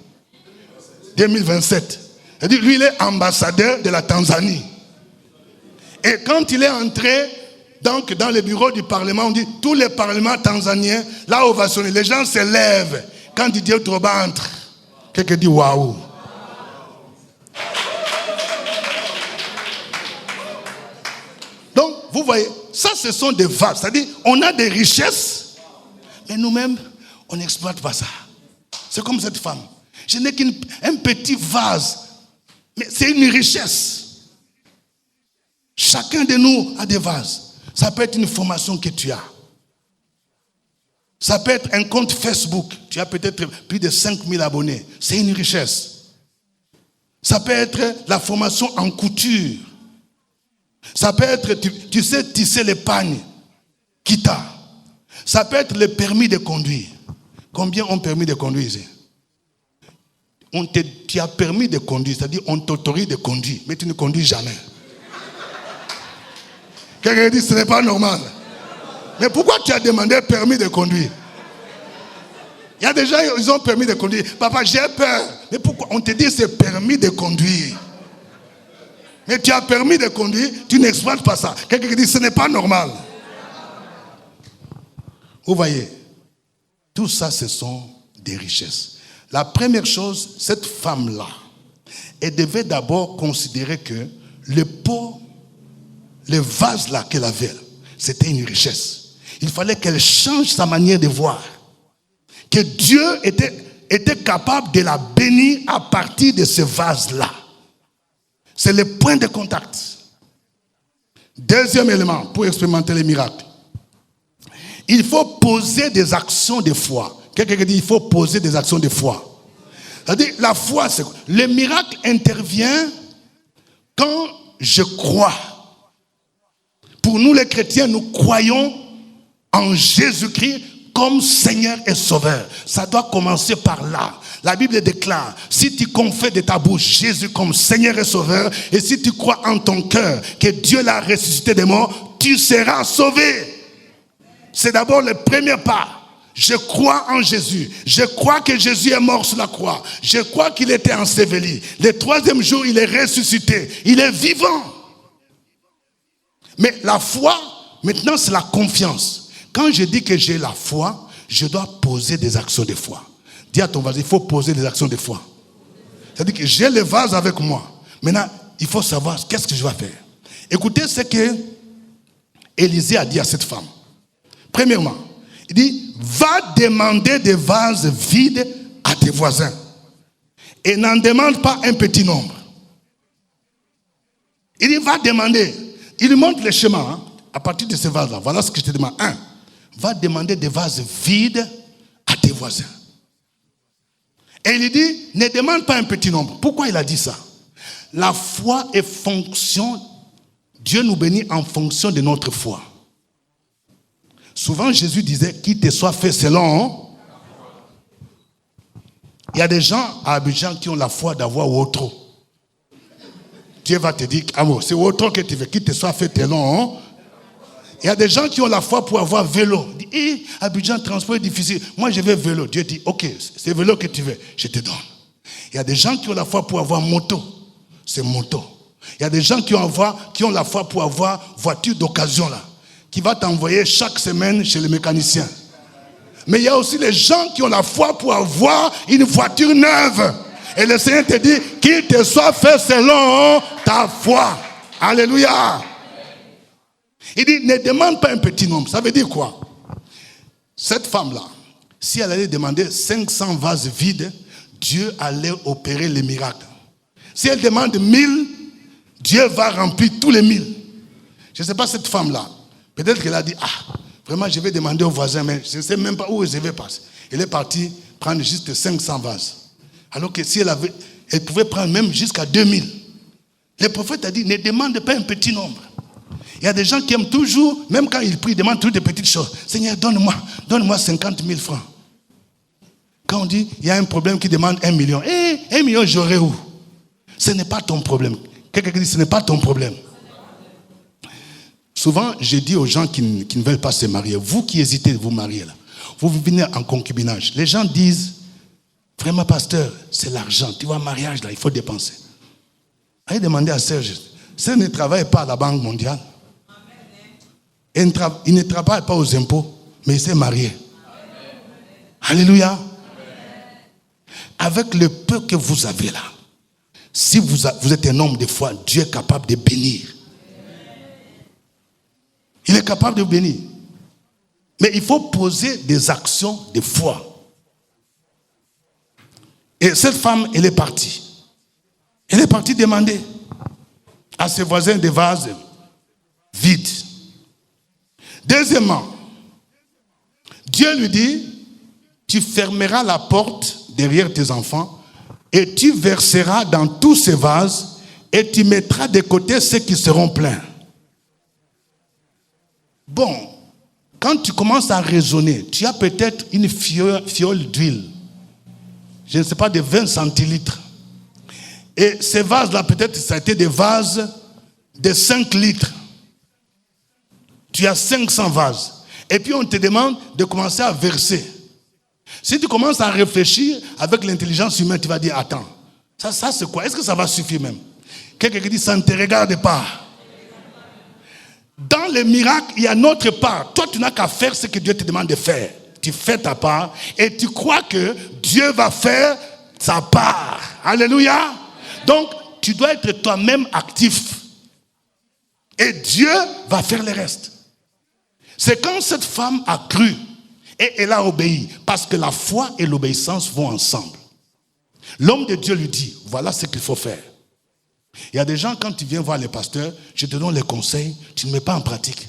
2027. C'est-à-dire, lui, il est ambassadeur de la Tanzanie. Et quand il est entré donc, dans le bureau du Parlement, on dit tous les parlements tanzaniens, là, ovationné. Les gens se lèvent quand Didier Drogba entre. Quelqu'un dit waouh. Donc, vous voyez, ça, ce sont des vases. C'est-à-dire, on a des richesses, mais nous-mêmes, on n'exploite pas ça. C'est comme cette femme. Je n'ai qu'un petit vase, mais c'est une richesse. Chacun de nous a des vases. Ça peut être une formation que tu as. Ça peut être un compte Facebook. Tu as peut-être plus de 5000 abonnés. C'est une richesse. Ça peut être la formation en couture. Ça peut être, tu sais tisser les pagnes. Kita. Ça peut être le permis de conduire. Combien ont permis de conduire ici? Tu as permis de conduire, c'est-à-dire on t'autorise de conduire, mais tu ne conduis jamais. Quelqu'un dit ce n'est pas normal. Mais pourquoi tu as demandé permis de conduire? Il y a des gens, ils ont permis de conduire. Papa, j'ai peur. Mais pourquoi? On te dit c'est permis de conduire. Mais tu as permis de conduire, tu n'exploites pas ça. Quelqu'un dit ce n'est pas normal. Vous voyez, tout ça, ce sont des richesses. La première chose, cette femme-là, elle devait d'abord considérer que le pot, le vase-là qu'elle avait, c'était une richesse. Il fallait qu'elle change sa manière de voir. Que Dieu était capable de la bénir à partir de ce vase-là. C'est le point de contact. Deuxième élément pour expérimenter les miracles. Il faut poser des actions de foi. Quelqu'un dit il faut poser des actions de foi. C'est-à-dire, la foi, c'est quoi? Le miracle intervient quand je crois Pour nous les chrétiens, nous croyons en Jésus-Christ comme Seigneur et Sauveur. Ça doit commencer par là. La Bible déclare, si tu confesses de ta bouche Jésus comme Seigneur et Sauveur, et si tu crois en ton cœur que Dieu l'a ressuscité des morts, tu seras sauvé. C'est d'abord le premier pas. Je crois en Jésus. Je crois que Jésus est mort sur la croix. Je crois qu'il était enseveli. Le troisième jour, il est ressuscité. Il est vivant. Mais la foi, maintenant, c'est la confiance. Quand je dis que j'ai la foi, je dois poser des actions de foi. Dis à ton voisin, il faut poser des actions de foi. C'est-à-dire que j'ai le vase avec moi. Maintenant, il faut savoir qu'est-ce que je vais faire. Écoutez ce que Élisée a dit à cette femme. Premièrement, il dit, va demander des vases vides à tes voisins. Et n'en demande pas un petit nombre. Il dit, va demander. Il lui montre le chemin. Hein, à partir de ces vases-là, voilà ce que je te demande. 1. Va demander des vases vides à tes voisins. Et il dit, ne demande pas un petit nombre. Pourquoi il a dit ça? La foi est fonction, Dieu nous bénit en fonction de notre foi. Souvent, Jésus disait, qu'il te soit fait selon. Il y a des gens à Abidjan qui ont la foi d'avoir autre. Dieu va te dire, amour, c'est autre que tu veux, qu'il te soit fait selon. Il y a des gens qui ont la foi pour avoir vélo. Ils disent, Abidjan, transport est difficile. Moi, je veux vélo. Dieu dit, ok, c'est vélo que tu veux, je te donne. Il y a des gens qui ont la foi pour avoir moto. C'est moto. Il y a des gens qui ont la foi pour avoir voiture d'occasion là, qui va t'envoyer chaque semaine chez le mécanicien. Mais il y a aussi les gens qui ont la foi pour avoir une voiture neuve. Et le Seigneur te dit, qu'il te soit fait selon ta foi. Alléluia. Il dit, ne demande pas un petit nombre. Ça veut dire quoi? Cette femme-là, si elle allait demander 500 vases vides, Dieu allait opérer les miracles. Si elle demande 1000, Dieu va remplir tous les 1000. Je ne sais pas cette femme-là. Peut-être qu'elle a dit, vraiment je vais demander aux voisins, mais je ne sais même pas où je vais passer. Elle est partie prendre juste 500 vases. Alors que si elle pouvait prendre même jusqu'à 2000. Le prophète a dit, ne demande pas un petit nombre. Il y a des gens qui aiment toujours, même quand ils prient, ils demandent toujours des petites choses. Seigneur, donne-moi 50 000 francs. Quand on dit, il y a un problème qui demande 1 million. 1 million, j'aurai où? Ce n'est pas ton problème. Quelqu'un qui dit, ce n'est pas ton problème. Souvent, je dis aux gens qui ne veulent pas se marier, vous qui hésitez de vous marier, là, vous venez en concubinage. Les gens disent, vraiment pasteur, c'est l'argent. Tu vois, mariage, là, il faut dépenser. Allez demander à Serge, Serge ne travaille pas à la Banque mondiale. Il ne travaille pas aux impôts, mais il s'est marié. Alléluia. Amen. Avec le peu que vous avez là, si vous êtes un homme de foi, Dieu est capable de bénir. Il est capable de bénir. Mais il faut poser des actions de foi. Et cette femme, elle est partie. Elle est partie demander à ses voisins des vases vides. Deuxièmement, Dieu lui dit, tu fermeras la porte derrière tes enfants et tu verseras dans tous ces vases et tu mettras de côté ceux qui seront pleins. Bon, quand tu commences à raisonner, tu as peut-être une fiole d'huile, je ne sais pas, de 20 centilitres. Et ces vases-là, peut-être, ça a été des vases de 5 litres. Tu as 500 vases. Et puis on te demande de commencer à verser. Si tu commences à réfléchir avec l'intelligence humaine, tu vas dire, attends, ça c'est quoi? Est-ce que ça va suffire même? Quelqu'un qui dit, ça ne te regarde pas. Dans les miracles, il y a notre part. Toi, tu n'as qu'à faire ce que Dieu te demande de faire. Tu fais ta part et tu crois que Dieu va faire sa part. Alléluia. Donc, tu dois être toi-même actif. Et Dieu va faire le reste. C'est quand cette femme a cru et elle a obéi. Parce que la foi et l'obéissance vont ensemble. L'homme de Dieu lui dit, voilà ce qu'il faut faire. Il y a des gens, quand tu viens voir les pasteurs, je te donne les conseils, tu ne mets pas en pratique.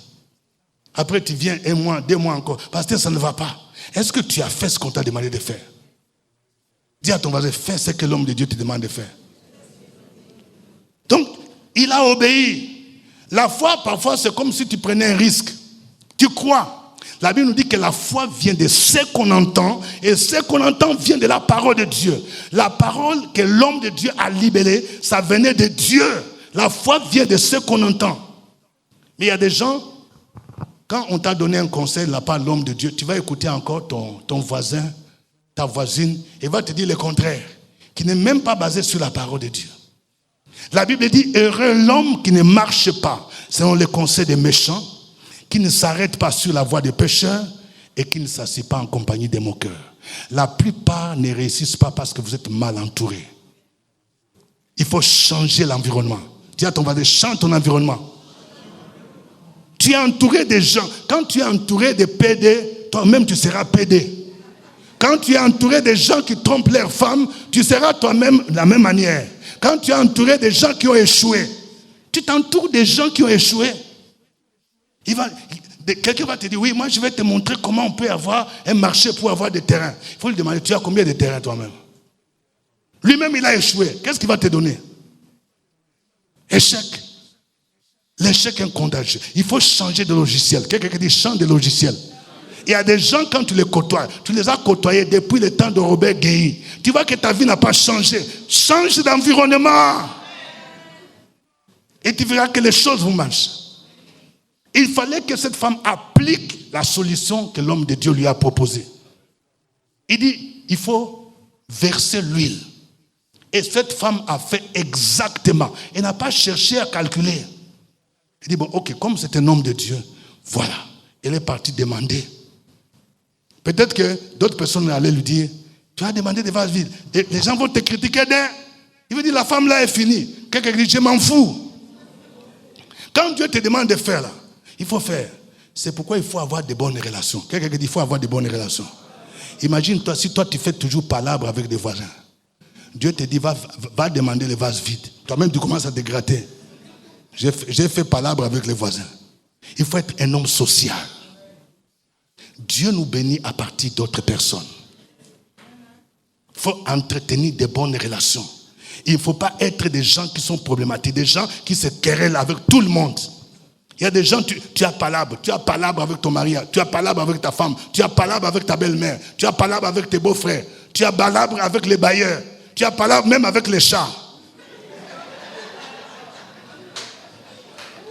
Après, tu viens 1 mois, 2 mois encore. Pasteur, ça ne va pas. Est-ce que tu as fait ce qu'on t'a demandé de faire? Dis à ton voisin, fais ce que l'homme de Dieu te demande de faire. Donc, il a obéi. La foi, parfois, c'est comme si tu prenais un risque. Tu crois. La Bible nous dit que la foi vient de ce qu'on entend, et ce qu'on entend vient de la parole de Dieu. La parole que l'homme de Dieu a libérée, ça venait de Dieu. La foi vient de ce qu'on entend. Mais il y a des gens, quand on t'a donné un conseil de la part de l'homme de Dieu, tu vas écouter encore ton voisin, ta voisine, et va te dire le contraire, qui n'est même pas basé sur la parole de Dieu. La Bible dit, heureux l'homme qui ne marche pas selon les conseils des méchants, qui ne s'arrête pas sur la voie des pécheurs et qui ne s'assied pas en compagnie des moqueurs. La plupart ne réussissent pas parce que vous êtes mal entourés. Il faut changer l'environnement. Dis à ton voisin, change ton environnement. Tu es entouré de gens. Quand tu es entouré de PD, toi-même tu seras PD. Quand tu es entouré de gens qui trompent leurs femmes, tu seras toi-même de la même manière. Quand tu es entouré de gens qui ont échoué, tu t'entoures des gens qui ont échoué. Quelqu'un va te dire, oui, moi je vais te montrer comment on peut avoir un marché pour avoir des terrains. Il faut lui demander, tu as combien de terrains toi-même? Lui-même il a échoué. Qu'est-ce qu'il va te donner? Échec. L'échec est contagieux. Il faut changer de logiciel. Quelqu'un qui dit, change de logiciel. Il y a des gens, quand tu les côtoies, tu les as côtoyés depuis le temps de Robert Guéhi. Tu vois que ta vie n'a pas changé. Change d'environnement. Et tu verras que les choses vont marcher. Il fallait que cette femme applique la solution que l'homme de Dieu lui a proposée. Il dit, il faut verser l'huile. Et cette femme a fait exactement. Elle n'a pas cherché à calculer. Il dit, bon, ok, comme c'est un homme de Dieu, voilà. Elle est partie demander. Peut-être que d'autres personnes allaient lui dire, tu as demandé des vases vides. Et les gens vont te critiquer d'un. Il veut dire, la femme là est finie. Quelqu'un dit, je m'en fous. Quand Dieu te demande de faire là, il faut faire. C'est pourquoi il faut avoir de bonnes relations. Quelqu'un dit, il faut avoir de bonnes relations. Imagine-toi, si toi tu fais toujours palabre avec des voisins. Dieu te dit, va demander les vases vides. Toi-même tu commences à te gratter. J'ai fait palabre avec les voisins. Il faut être un homme social. Dieu nous bénit à partir d'autres personnes. Il faut entretenir de bonnes relations. Il ne faut pas être des gens qui sont problématiques, des gens qui se querellent avec tout le monde. Il y a des gens, tu as palabre avec ton mari, tu as palabre avec ta femme, tu as palabre avec ta belle-mère, tu as palabre avec tes beaux-frères, tu as palabre avec les bailleurs, tu as palabre même avec les chats.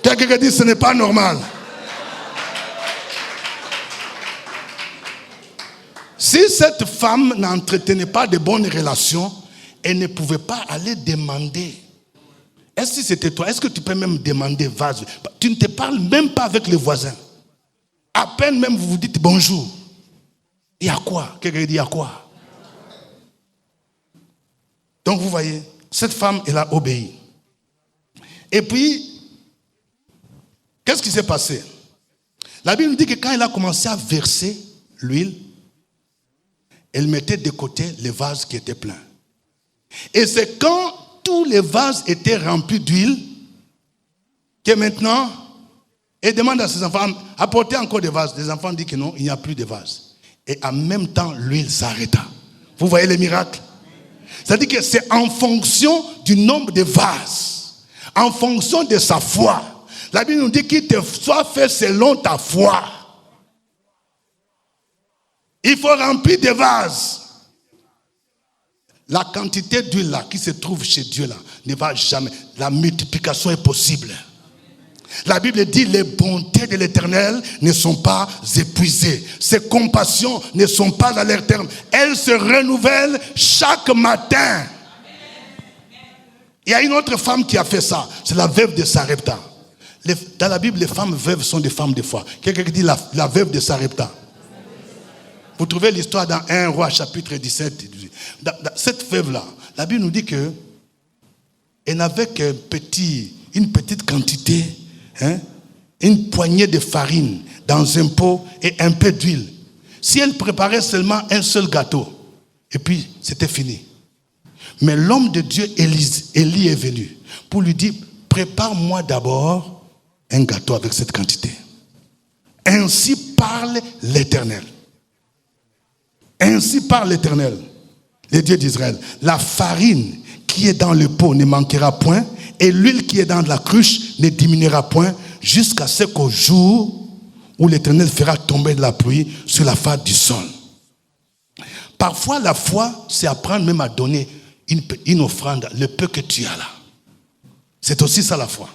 Quelqu'un dit, ce n'est pas normal. Si cette femme n'entretenait pas de bonnes relations, elle ne pouvait pas aller demander. Est-ce que c'était toi? Est-ce que tu peux même demander vase? Tu ne te parles même pas avec les voisins. À peine même vous vous dites bonjour. Il y a quoi? Quelqu'un dit il y a quoi? Donc vous voyez, cette femme, elle a obéi. Et puis, qu'est-ce qui s'est passé? La Bible nous dit que quand elle a commencé à verser l'huile, elle mettait de côté les vases qui étaient pleins. Et c'est quand tous les vases étaient remplis d'huile que maintenant, elle demande à ses enfants, apportez encore des vases. Les enfants disent que non, il n'y a plus de vases. Et en même temps, l'huile s'arrêta. Vous voyez les miracles? C'est-à-dire que c'est en fonction du nombre de vases, en fonction de sa foi. La Bible nous dit qu'il te soit fait selon ta foi. Il faut remplir des vases. La quantité d'huile là qui se trouve chez Dieu là ne va jamais. La multiplication est possible. La Bible dit les bontés de l'Éternel ne sont pas épuisées. Ses compassions ne sont pas à leur terme. Elles se renouvellent chaque matin. Il y a une autre femme qui a fait ça. C'est la veuve de Sarepta. Dans la Bible, les femmes veuves sont des femmes de foi. Quelqu'un qui dit la veuve de Sarepta. Vous trouvez l'histoire dans 1 Roi chapitre 17. Dans cette veuve-là, la Bible nous dit que elle n'avait une petite quantité, une poignée de farine dans un pot et un peu d'huile. Si elle préparait seulement un seul gâteau, et puis c'était fini. Mais l'homme de Dieu, Élie, est venu pour lui dire, prépare-moi d'abord un gâteau avec cette quantité. Ainsi parle l'Éternel. Ainsi parle l'Éternel, le Dieu d'Israël. La farine qui est dans le pot ne manquera point, et l'huile qui est dans la cruche ne diminuera point jusqu'à ce qu'au jour où l'Éternel fera tomber de la pluie sur la face du sol. Parfois, la foi, c'est apprendre même à donner une offrande, le peu que tu as là. C'est aussi ça la foi.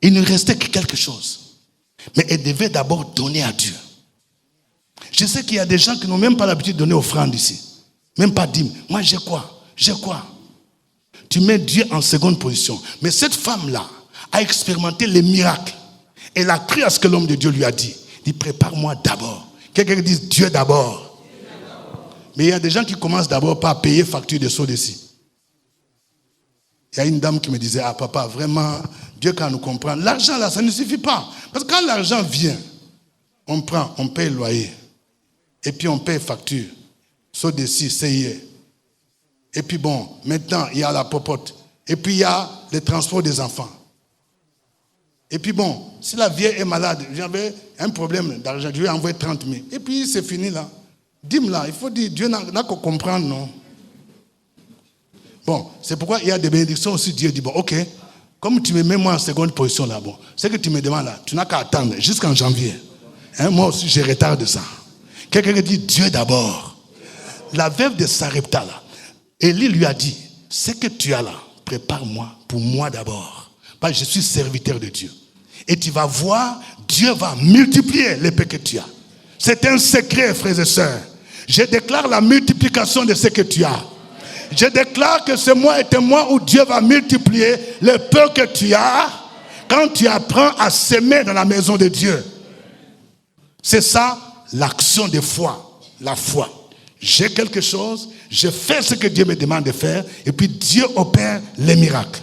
Il ne restait que quelque chose. Mais elle devait d'abord donner à Dieu. Je sais qu'il y a des gens qui n'ont même pas l'habitude de donner offrande ici. Même pas dîme. Moi, j'ai quoi? J'ai quoi? Tu mets Dieu en seconde position. Mais cette femme-là a expérimenté les miracles. Elle a cru à ce que l'homme de Dieu lui a dit. Il dit, prépare-moi d'abord. Quelqu'un qui dit Dieu d'abord. Mais il y a des gens qui commencent d'abord par payer facture de saut d'ici. Il y a une dame qui me disait, ah papa, vraiment, Dieu quand nous comprend. L'argent là, ça ne suffit pas. Parce que quand l'argent vient, on prend, on paye le loyer. Et puis on paye facture. Saut d'ici, CIE. Et puis bon, maintenant, il y a la popote. Et puis il y a le transport des enfants. Et puis bon, si la vieille est malade, j'avais un problème d'argent, je lui ai envoyé 30 000. Et puis c'est fini là. Dis-moi là, il faut dire, Dieu n'a qu'à comprendre, non? Bon, c'est pourquoi il y a des bénédictions aussi. Dieu dit, bon, ok, comme tu me mets moi en seconde position là, bon, ce que tu me demandes là, tu n'as qu'à attendre jusqu'en janvier. Hein, moi aussi, j'ai retard de ça. Quelqu'un qui dit Dieu d'abord. La veuve de Sarepta là, Élie lui a dit, ce que tu as là, prépare-moi pour moi d'abord. Parce que je suis serviteur de Dieu. Et tu vas voir, Dieu va multiplier l'épée que tu as. C'est un secret, frères et sœurs. Je déclare la multiplication de ce que tu as. Je déclare que ce mois est un mois où Dieu va multiplier le peu que tu as quand tu apprends à s'aimer dans la maison de Dieu. C'est ça l'action de foi, la foi. J'ai quelque chose, je fais ce que Dieu me demande de faire et puis Dieu opère les miracles.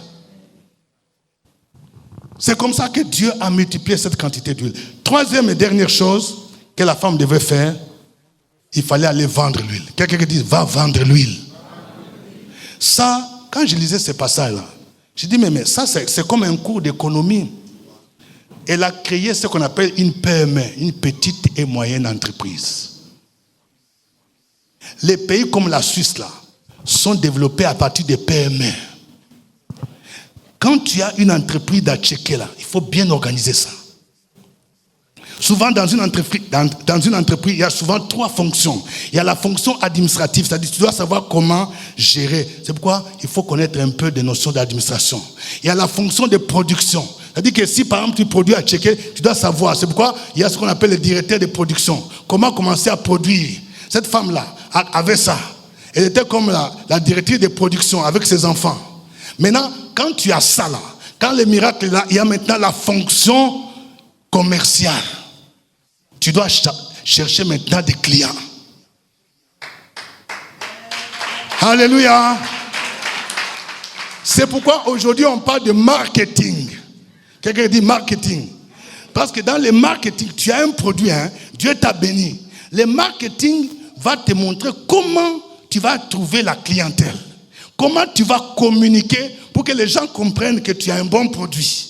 C'est comme ça que Dieu a multiplié cette quantité d'huile. Troisième et dernière chose que la femme devait faire, il fallait aller vendre l'huile. Quelqu'un qui dit, va vendre l'huile. Ça, quand je lisais ce passage-là, je dis, mais ça, c'est comme un cours d'économie. Elle a créé ce qu'on appelle une PME, une petite et moyenne entreprise. Les pays comme la Suisse, là, sont développés à partir des PME. Quand tu as une entreprise à checker, là, il faut bien organiser ça. Souvent, dans une entreprise, il y a souvent 3 fonctions. Il y a la fonction administrative, c'est-à-dire tu dois savoir comment gérer. C'est pourquoi il faut connaître un peu des notions d'administration. Il y a la fonction de production. C'est-à-dire que si, par exemple, tu produis à checker, tu dois savoir. C'est pourquoi il y a ce qu'on appelle le directeur de production. Comment commencer à produire. Cette femme-là avait ça. Elle était comme la directrice de production avec ses enfants. Maintenant, quand tu as ça là, quand le miracle est là, il y a maintenant la fonction commerciale. Tu dois chercher maintenant des clients. Alléluia. C'est pourquoi aujourd'hui on parle de marketing. Quelqu'un dit marketing. Parce que dans le marketing, tu as un produit, hein? Dieu t'a béni. Le marketing va te montrer comment tu vas trouver la clientèle. Comment tu vas communiquer pour que les gens comprennent que tu as un bon produit.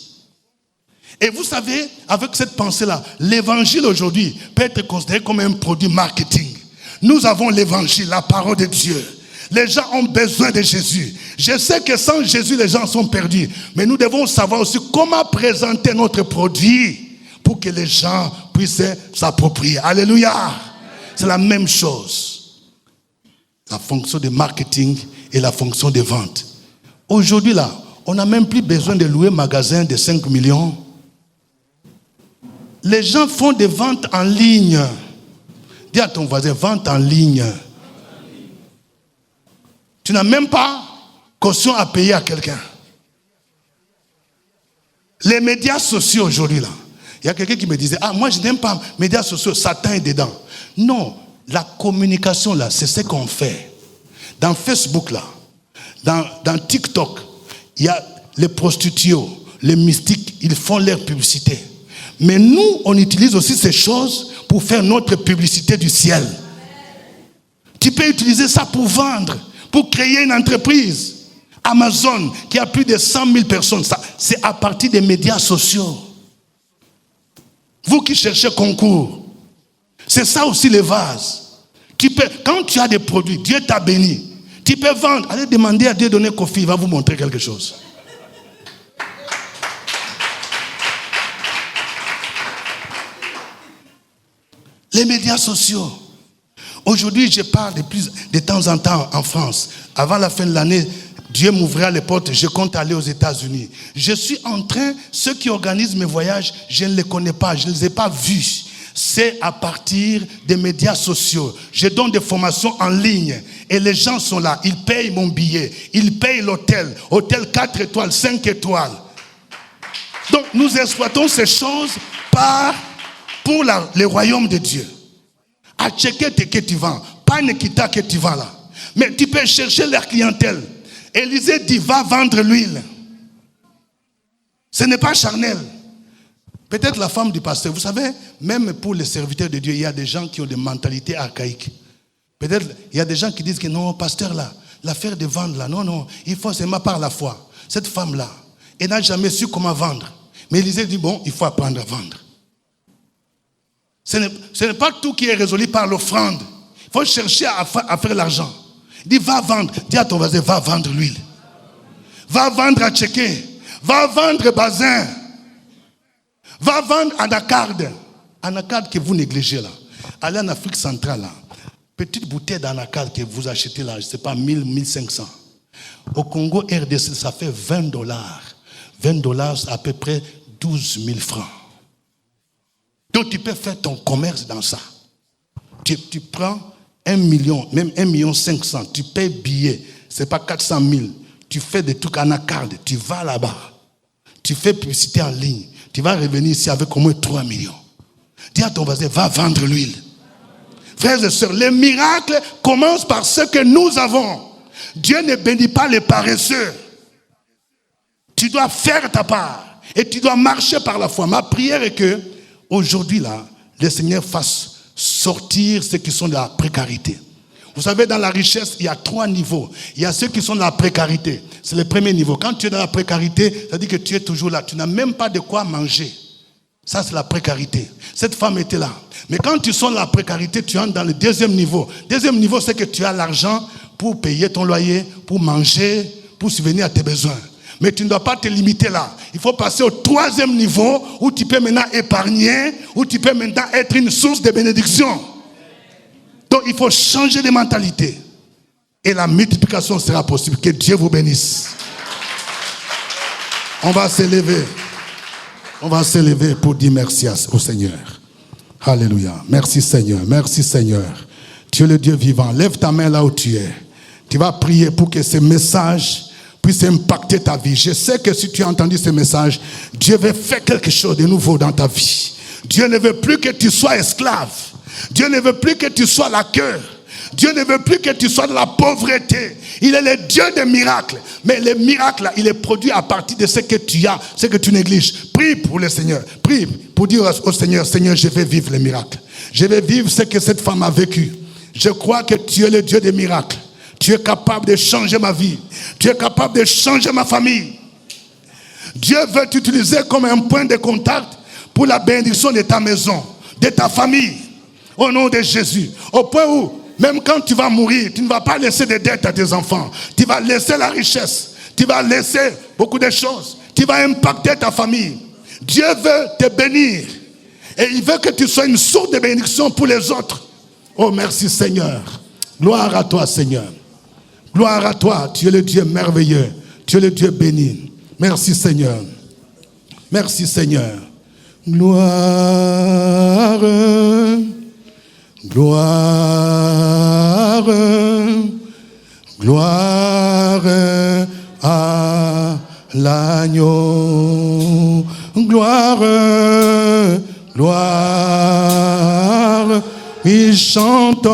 Et vous savez, avec cette pensée-là, l'évangile aujourd'hui peut être considéré comme un produit marketing. Nous avons l'évangile, la parole de Dieu. Les gens ont besoin de Jésus. Je sais que sans Jésus, les gens sont perdus. Mais nous devons savoir aussi comment présenter notre produit pour que les gens puissent s'approprier. Alléluia. C'est la même chose. La fonction de marketing et la fonction de vente. Aujourd'hui, là, on n'a même plus besoin de louer un magasin de 5 millions. Les gens font des ventes en ligne. Dis à ton voisin, vente en ligne. Tu n'as même pas caution à payer à quelqu'un. Les médias sociaux aujourd'hui, là. Il y a quelqu'un qui me disait, ah, moi je n'aime pas les médias sociaux, Satan est dedans. Non, la communication, là, c'est ce qu'on fait. Dans Facebook, là, dans TikTok, il y a les prostituées, les mystiques, ils font leur publicité. Mais nous, on utilise aussi ces choses pour faire notre publicité du ciel. Tu peux utiliser ça pour vendre, pour créer une entreprise. Amazon, qui a plus de 100 000 personnes, ça, c'est à partir des médias sociaux. Vous qui cherchez concours, c'est ça aussi les vases. Tu peux, quand tu as des produits, Dieu t'a béni, tu peux vendre. Allez demander à Dieu de donner Kofi, il va vous montrer quelque chose. Les médias sociaux. Aujourd'hui, je pars de temps en temps en France. Avant la fin de l'année, Dieu m'ouvrira les portes, je compte aller aux États-Unis. Je suis en train, ceux qui organisent mes voyages, je ne les connais pas, je ne les ai pas vus. C'est à partir des médias sociaux. Je donne des formations en ligne et les gens sont là. Ils payent mon billet, ils payent l'hôtel, hôtel 4 étoiles, 5 étoiles. Donc nous exploitons ces choses pour le royaume de Dieu. À checker que tu vends, pas Nekita que tu vends là. Mais tu peux chercher leur clientèle. Élisée dit, va vendre l'huile. Ce n'est pas charnel. Peut-être la femme du pasteur. Vous savez, même pour les serviteurs de Dieu, il y a des gens qui ont des mentalités archaïques. Peut-être, il y a des gens qui disent que non, pasteur là, l'affaire de vendre là, non, il faut seulement par la foi. Cette femme-là, elle n'a jamais su comment vendre. Mais Élisée dit, bon, il faut apprendre à vendre. Ce n'est pas tout qui est résolu par l'offrande. Il faut chercher à faire l'argent. Il dit, va vendre. Dis à ton voisin, va vendre l'huile. Va vendre à Tchéké. Va vendre Bazin. Va vendre anacarde. Anacarde que vous négligez là. Allez en Afrique centrale là. Petite bouteille d'anacarde que vous achetez là, je ne sais pas, 1000, 1500. Au Congo RDC, ça fait $20. $20, à peu près 12 000 francs. Donc tu peux faire ton commerce dans ça. Tu prends 1 million, même 1,5 million, tu payes billet, ce n'est pas 400 000. Tu fais des trucs anacarde, tu vas là-bas. Tu fais publicité en ligne. Tu vas revenir ici avec au moins 3 millions. Dis à ton voisin, va vendre l'huile. Frères et sœurs, les miracles commencent par ce que nous avons. Dieu ne bénit pas les paresseux. Tu dois faire ta part. Et tu dois marcher par la foi. Ma prière est que, aujourd'hui là, le Seigneur fasse sortir ceux qui sont de la précarité. Vous savez, dans la richesse, il y a 3 niveaux. Il y a ceux qui sont dans la précarité. C'est le premier niveau. Quand tu es dans la précarité, ça dit que tu es toujours là. Tu n'as même pas de quoi manger. Ça, c'est la précarité. Cette femme était là. Mais quand tu sens la précarité, tu entres dans le deuxième niveau. Deuxième niveau, c'est que tu as l'argent pour payer ton loyer, pour manger, pour subvenir à tes besoins. Mais tu ne dois pas te limiter là. Il faut passer au 3e niveau où tu peux maintenant épargner, où tu peux maintenant être une source de bénédiction. Donc il faut changer de mentalité. Et la multiplication sera possible. Que Dieu vous bénisse. On va s'élever. On va s'élever pour dire merci au Seigneur. Alléluia. Merci Seigneur. Merci Seigneur. Tu es le Dieu vivant. Lève ta main là où tu es. Tu vas prier pour que ce message puisse impacter ta vie. Je sais que si tu as entendu ce message, Dieu veut faire quelque chose de nouveau dans ta vie. Dieu ne veut plus que tu sois esclave. Dieu ne veut plus que tu sois la queue. Dieu ne veut plus que tu sois dans la pauvreté. Il est le Dieu des miracles. Mais les miracles, il est produit à partir de ce que tu as, ce que tu négliges. Prie pour le Seigneur. Prie pour dire au Seigneur, Seigneur, je vais vivre les miracles. Je vais vivre ce que cette femme a vécu. Je crois que tu es le Dieu des miracles. Tu es capable de changer ma vie. Tu es capable de changer ma famille. Dieu veut t'utiliser comme un point de contact pour la bénédiction de ta maison, de ta famille. Au nom de Jésus. Au point où, même quand tu vas mourir, tu ne vas pas laisser des dettes à tes enfants. Tu vas laisser la richesse. Tu vas laisser beaucoup de choses. Tu vas impacter ta famille. Dieu veut te bénir. Et il veut que tu sois une source de bénédiction pour les autres. Oh, merci Seigneur. Gloire à toi Seigneur. Gloire à toi. Tu es le Dieu merveilleux. Tu es le Dieu béni. Merci Seigneur. Merci Seigneur. Gloire. Gloire, gloire à l'agneau, gloire, gloire, et chantons,